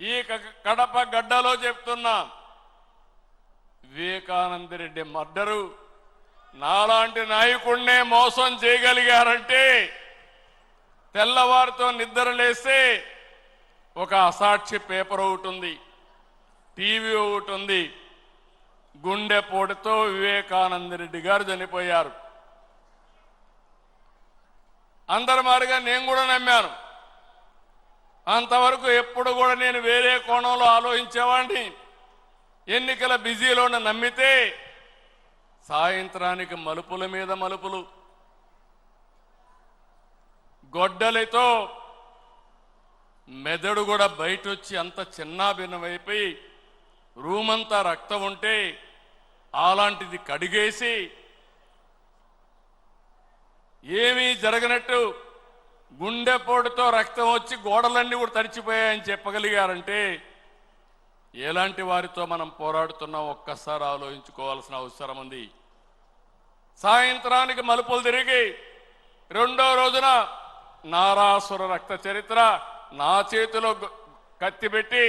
ఈ కడప గడ్డలో చెప్తున్నా, వివేకానంద రెడ్డి మర్డరు నాలాంటి నాయకుడినే మోసం చేయగలిగారంటే తెల్లవారితో నిద్ర లేస్తే ఒక అసాక్షి పేపర్ ఒకటి ఉంది, టీవీ ఒకటి ఉంది. గుండెపోటుతో వివేకానంద రెడ్డి గారు చనిపోయారు. అందరి మాదిరిగా నేను కూడా నమ్మాను. అంతవరకు ఎప్పుడు కూడా నేను వేరే కోణంలో ఆలోచించేవాడిని. ఎన్నికల బిజీలోనే నమ్మితే సాయంత్రానికి మలుపుల మీద మలుపులు, గొడ్డలితో మెదడు కూడా బయటొచ్చి అంత చిన్నాభిన్నమైపోయి రూమంతా రక్తం ఉంటే అలాంటిది కడిగేసి ఏమీ జరగనట్టు గుండెపోటుతో రక్తం వచ్చి గోడలన్నీ కూడా తడిచిపోయాయని చెప్పగలిగారంటే ఎలాంటి వారితో మనం పోరాడుతున్నాం ఒక్కసారి ఆలోచించుకోవాల్సిన అవసరం ఉంది. సాయంత్రానికి మలుపులు తిరిగి రెండో రోజున నారాసుర రక్త చరిత్ర నా చేతిలో కత్తి పెట్టి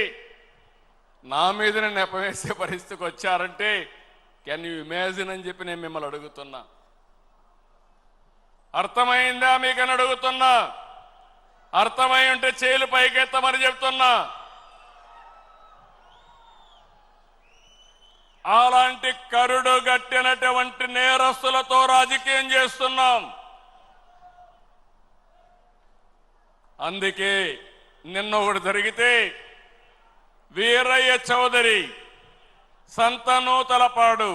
నా మీదనే నెపవేసే పరిస్థితికి వచ్చారంటే కెన్ యూ ఇమాజిన్ అని చెప్పి నేను మిమ్మల్ని అడుగుతున్నా. అర్థమైందా మీకని అడుగుతున్నా. అర్థమై ఉంటే చేలు పైకెత్తమని చెప్తున్నా. అలాంటి కరుడు గట్టినటువంటి నేరస్తులతో రాజకీయం చేస్తున్నాం. అందుకే నిన్న ఒకటి జరిగితే వీరయ్య చౌదరి, సంతనూతలపాడు,